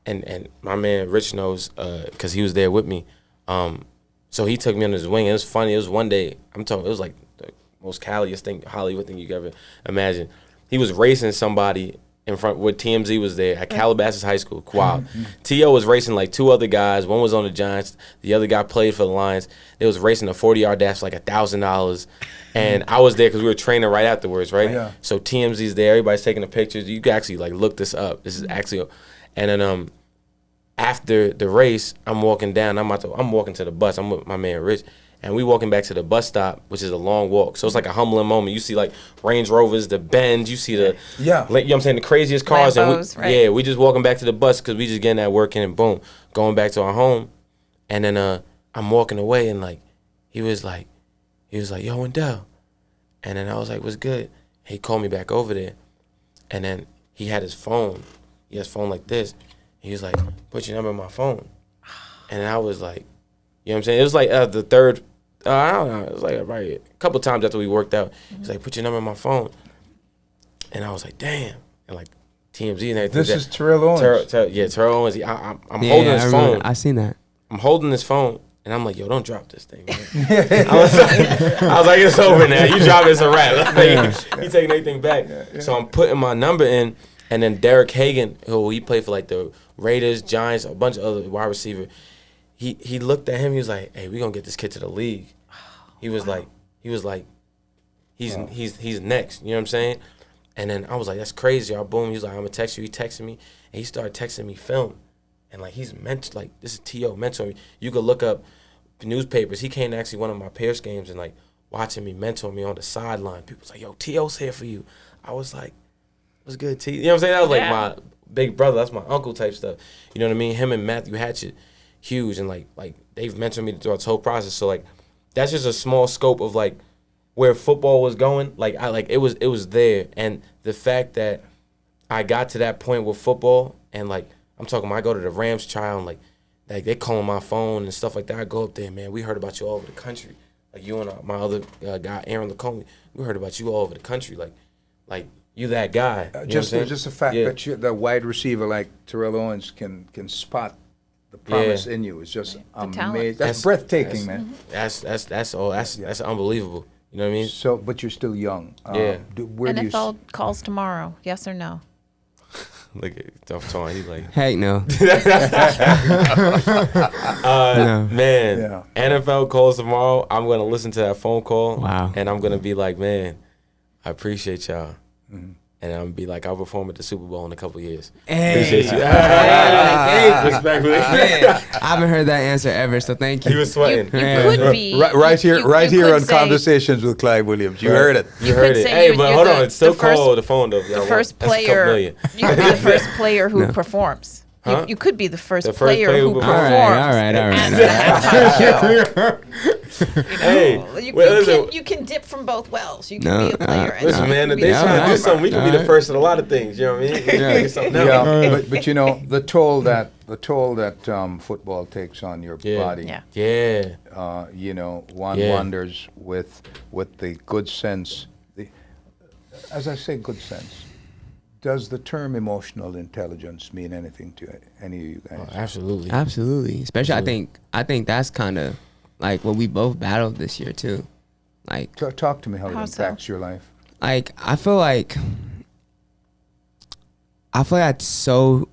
and my man Rich knows because he was there with me. So he took me under his wing. It was funny. It was one day. I'm talking. It was like the most Hollywood thing you could ever imagine. He was racing somebody in front with TMZ was there at Calabasas High School. Wow. T.O. was racing like 2 other guys. One was on the Giants. The other guy played for the Lions. They was racing a 40-yard dash for like $1,000. And I was there because we were training right afterwards, right? Yeah. So TMZ's there. Everybody's taking the pictures. You can actually like look this up. This is actually, and then after the race, I'm walking down. I'm walking to the bus. I'm with my man Rich, And we walking back to the bus stop, which is a long walk. So it's like a humbling moment. You see like Range Rovers, the Benz, you see the, you know what I'm saying, the craziest cars. Lambos, and right. Yeah, we just walking back to the bus because we just getting that work in and boom, going back to our home. And then I'm walking away and like, he was like, yo, Wendell. And then I was like, what's good? He called me back over there. And then he had his phone. He has phone like this. He was like, put your number in my phone. And then I was like, you know what I'm saying? It was like the third, I don't know, it was like right a couple times after we worked out. He's like, put your number in my phone. And I was like, damn. And like TMZ and everything. This is Terrell Owens. Terrell Owens. I'm holding his phone. I seen that. I'm holding his phone. And I'm like, yo, don't drop this thing, man. I was like, it's over now. You drop it, it's a wrap. Like, he taking everything back. So I'm putting my number in, and then Derek Hagan, who he played for like the Raiders, Giants, a bunch of other wide receiver. He looked at him. He was like, hey, we gonna get this kid to the league. He was like, he's next. You know what I'm saying? And then I was like, that's crazy, y'all. Boom. He was like, I'm gonna text you. He texted me, and he started texting me film. And like he's meant like this is T.O. mentoring me. You could look up newspapers. He came to actually one of my Pierce games and like watching me mentor me on the sideline. People was like, yo, T.O.'s here for you. I was like, what's good, T? You know what I'm saying? That was like my big brother. That's my uncle type stuff. You know what I mean? Him and Matthew Hatchett, huge, and like they've mentored me throughout this whole process. So like that's just a small scope of like where football was going. Like it was there. And the fact that I got to that point with football and like I'm talking about I go to the Rams trial and like they calling my phone and stuff like that. I go up there, man, we heard about you all over the country. Like you and my other guy, Aaron Lacombe, we heard about you all over the country. Like you that guy. Just the fact that the wide receiver like Terrell Owens can spot the promise in you is just amazing. That's breathtaking, man. That's unbelievable. You know what I mean? So, but you're still young. Yeah. NFL calls tomorrow. Yes or no? Look at Duff Torn. He's like, heck no. Man, NFL calls tomorrow. I'm gonna listen to that phone call. Wow. And I'm gonna be like, man, I appreciate y'all. Mm-hmm. And I'm gonna be like, I'll perform at the Super Bowl in a couple years. Hey. Appreciate you. Respectfully. I haven't heard that answer ever, so thank you. He was sweating. You could be right here on say, Conversations with Clive Williams. You heard it. You heard it. Hey, but hold on, it's still called the phone though. The first player. You could be the first player who performs. Huh? You could be the first player who performs. All right. Hey, you can dip from both wells. You can be a player. Listen, man, if they trying to do something, we can be the first at a lot of things. You know what I mean? But you know the toll that football takes on your body. You know, one wonders with the good sense. As I say, good sense. Does the term emotional intelligence mean anything to any of you guys? Oh, absolutely. Especially, I think that's kind of like what we both battled this year too. Like, talk to me how it impacts your life. Like, I feel like that's so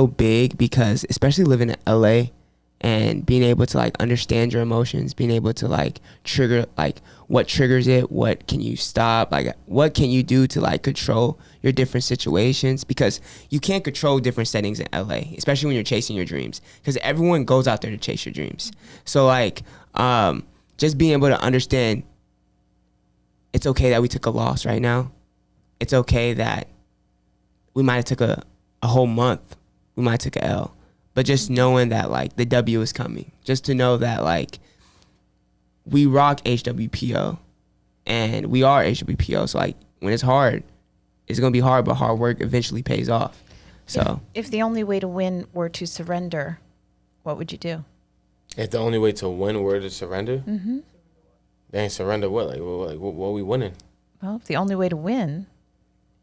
big because especially living in LA and being able to like understand your emotions, being able to like trigger like what triggers it, what can you stop, like what can you do to like control your different situations, because you can't control different settings in LA, especially when you're chasing your dreams, because everyone goes out there to chase your dreams. So like just being able to understand it's okay that we took a loss right now. It's okay that we might have took a whole month. We might have took a L. But just knowing that like the W is coming. Just to know that like we rock HWPO and we are HWPO. So like when it's hard, it's gonna be hard, but hard work eventually pays off. So if the only way to win were to surrender, what would you do? If the only way to win were to surrender? Mm-hmm. They ain't surrender what? Like what are we winning? Well, if the only way to win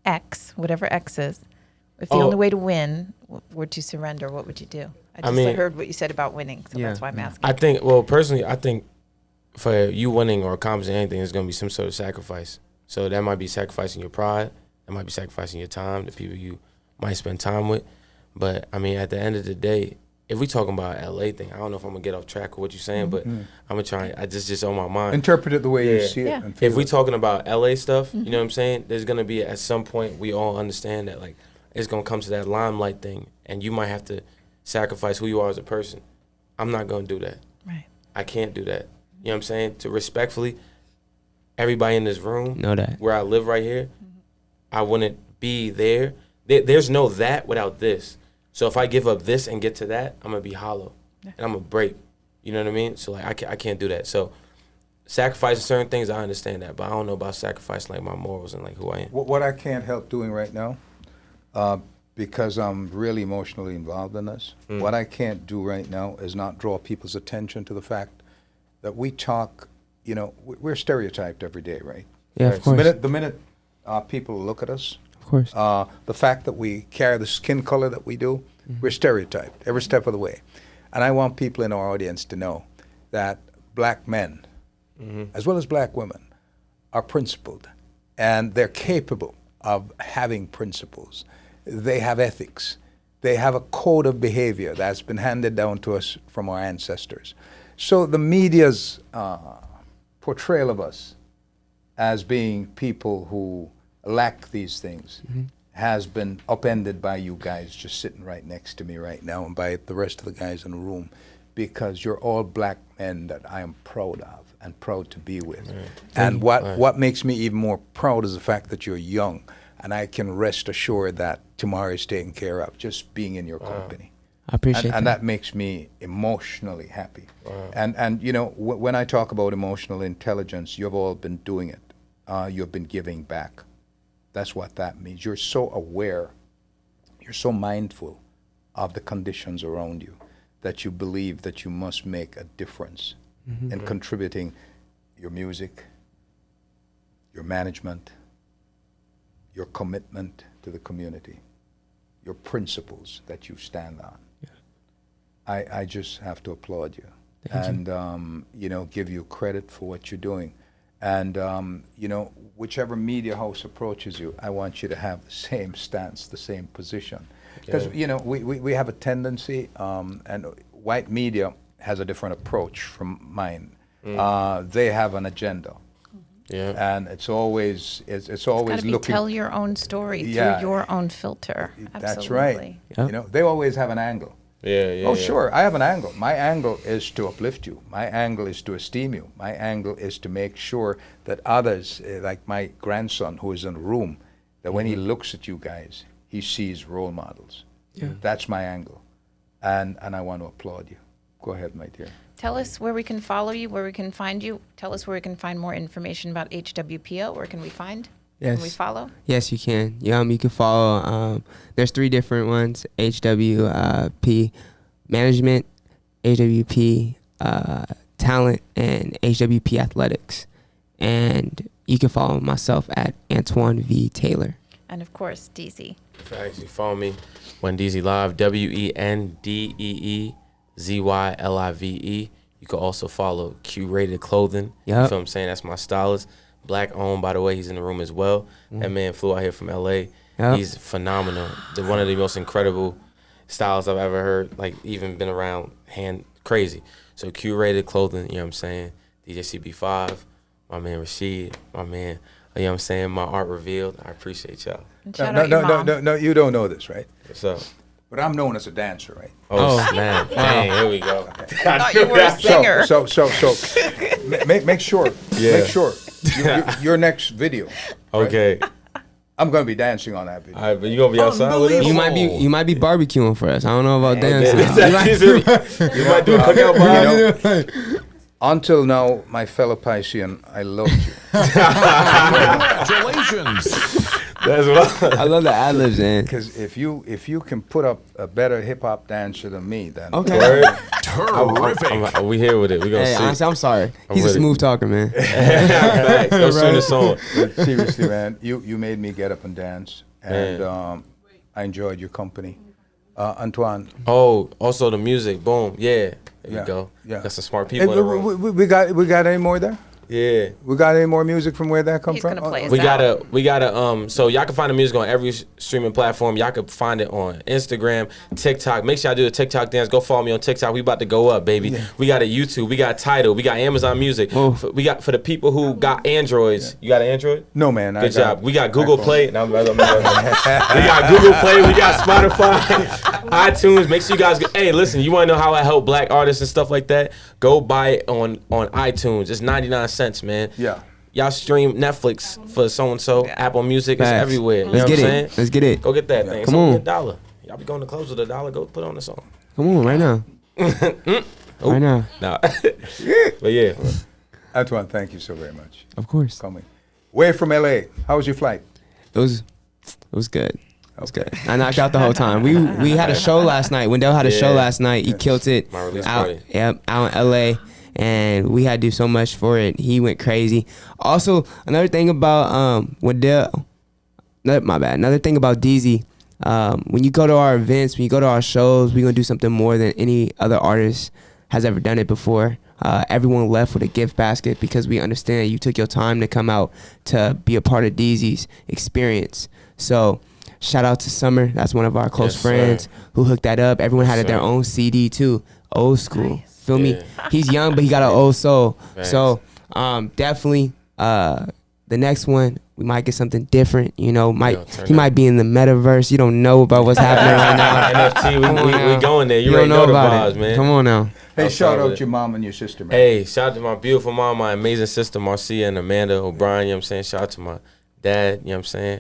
X, whatever X is, if the only way to win were to surrender, what would you do? I heard what you said about winning, so that's why I'm asking. I think, personally, I think for you winning or accomplishing anything, there's going to be some sort of sacrifice. So that might be sacrificing your pride. That might be sacrificing your time, the people you might spend time with. But, I mean, at the end of the day, if we talking about LA thing, I don't know if I'm going to get off track of what you're saying, but I'm going to try. I just on my mind. Interpret it the way you see it. And if we talking about LA stuff, you know what I'm saying? There's going to be, at some point, we all understand that, like, it's going to come to that limelight thing, and you might have to sacrifice who you are as a person. I'm not going to do that. Right. I can't do that. You know what I'm saying? To respectfully, everybody in this room, know that where I live right here, I wouldn't be there. There's no that without this. So if I give up this and get to that, I'm gonna be hollow, and I'm gonna break. You know what I mean? So like I can't do that. So sacrificing certain things, I understand that, but I don't know about sacrificing like my morals and like who I am. What I can't help doing right now, because I'm really emotionally involved in this, what I can't do right now is not draw people's attention to the fact that we talk, you know, we're stereotyped every day, right? Yeah, of course. The minute people look at us, of course, the fact that we carry the skin color that we do, we're stereotyped every step of the way. And I want people in our audience to know that black men, as well as black women, are principled, and they're capable of having principles. They have ethics. They have a code of behavior that's been handed down to us from our ancestors. So the media's portrayal of us as being people who lack these things has been upended by you guys just sitting right next to me right now, and by the rest of the guys in the room, because you're all black men that I am proud of and proud to be with. And what makes me even more proud is the fact that you're young, and I can rest assured that tomorrow is taken care of just being in your company. I appreciate that. And that makes me emotionally happy. And you know, when I talk about emotional intelligence, you've all been doing it. You've been giving back. That's what that means. You're so aware, you're so mindful of the conditions around you that you believe that you must make a difference in contributing your music, your management, your commitment to the community, your principles that you stand on. I just have to applaud you. Thank you. You know, give you credit for what you're doing. And, you know, whichever media house approaches you, I want you to have the same stance, the same position. Because, you know, we have a tendency, and white media has a different approach from mine. They have an agenda. And it's always Gotta be looking. tell your own story through your own filter. That's right. Absolutely. You know, they always have an angle. Sure, I have an angle. My angle is to uplift you. My angle is to esteem you. My angle is to make sure that others, like my grandson who is in the room, that when he looks at you guys, he sees role models. That's my angle. And I want to applaud you. Go ahead, my dear. Tell us where we can follow you, where we can find you. Tell us where we can find more information about HWPO. Where can we find? Yes. Can we follow? Yes, you can. You can follow. There's 3 different ones: HWP Management, HWP Talent, and HWP Athletics. And you can follow myself at Antoine V. Taylor. And of course, Deezy. Facts. You follow me when Deezy Live, WENDEEZYLIVE. You can also follow Curated Clothing. You feel what I'm saying? That's my stylist. Black owned, by the way. He's in the room as well. That man flew out here from LA. He's phenomenal. One of the most incredible stylists I've ever heard, like even been around, crazy. So Curated Clothing, you know what I'm saying? DJ CB5, my man Rashid, my man, you know what I'm saying? My Art Revealed. I appreciate y'all. No, you don't know this, right? What's up? But I'm known as a dancer, right? Oh, man. Dang, here we go. I thought you were a singer. So make sure. Make sure. Your next video. Okay. Right? I'm gonna be dancing on that video. All right, but you gonna be outside with us? You might be barbecuing for us. I don't know about dancing. You might do a cookout vibe. Until now, my fellow Piscean, I loved you. Congratulations. That's what I love the ad-libs, man. Because if you can put up a better hip-hop dancer than me, then... Okay. Terrific. We here with it. We gonna see. Honestly, I'm sorry. He's a smooth talker, man. Go sing the song. Seriously, man, you made me get up and dance, and I enjoyed your company. Antoine. Oh, also the music. Boom. Yeah. There we go. Yeah. Got some smart people in the room. We got any more there? Yeah. We got any more music from where that come He's from? gonna play us We out. gotta so y'all can find the music on every streaming platform. Y'all can find it on Instagram, TikTok. Make sure I do the TikTok dance. Go follow me on TikTok. We about to go up, baby. Yeah. We got a YouTube. We got Tidal. We got Amazon Music. We got for the people who got Androids. You got an Android? No, man. Good job. We got Google Play. We got Google Play. We got Spotify, iTunes. Make sure you guys hey, listen, you want to know how I help black artists and stuff like that? Go buy it on iTunes. It's 99 cents, man. Yeah. Y'all stream Netflix for so-and-so, Apple Music, it's Facts. everywhere. You Let's know get what I'm it. saying? Let's get it. Go get that thing. Come It's only on. $1. Y'all be going to clubs with $1, go put on the song. Come on, right now. Right now. Nah. But yeah. Antoine, thank you so very much. Of course. Coming. Way from LA. How was your flight? It was good. It was good. I knocked out the whole time. We had a show last night. Wendell had a show last night. He killed it. My release out, party. Yep, out in LA. And we had to do so much for it. He went crazy. Also, another thing about Wendell, my bad. Another thing about Deezy, when you go to our events, when you go to our shows, we're gonna do something more than any other artist has ever done it before. Everyone left with a gift basket because we understand you took your time to come out to be a part of Deezy's experience. So shout out to Summer. That's one of our close friends who hooked that up. Everyone had their own CD too. Old school. Feel me? He's young, but he got an old soul. Thanks. So definitely the next one, we might get something different. You know, he might be in the metaverse. You don't know about what's happening right now. NFT, we going there. You don't already know the about vibes, it. man. Come on now. Hey, Outside shout of out it. your mom and your sister, man. Hey, shout out to my beautiful mom, my amazing sister, Marcia and Amanda O'Brien, you know what I'm saying? Shout out to my dad, you know what I'm saying?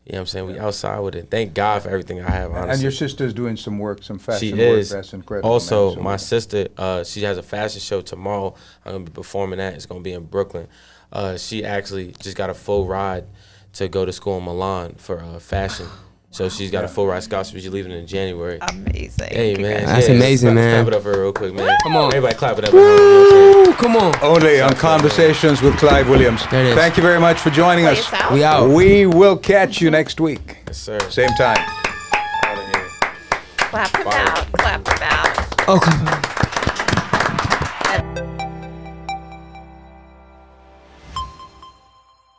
You know what I'm saying? We outside with it. Thank God for everything I have, honestly. And your sister's doing some work, some fashion She work. is. That's incredible. Also, man. So, my sister, she has a fashion show tomorrow. I'm going to be performing that. It's going to be in Brooklyn. She actually just got a full ride to go to school in Milan for fashion. So she's got a full ride scholarship. She's leaving in January. Amazing. Hey, man. That's amazing, man. Clap it up for her real quick, man. Come on. Everybody clap it up. You know what I'm saying? Come on. Only on Conversations with Clive Williams. There it is. Thank you very much for joining us. us out. We out. We will catch you next week. Yes, sir. Same time. Out of here. Clap him out. Clap him out. Oh, come on.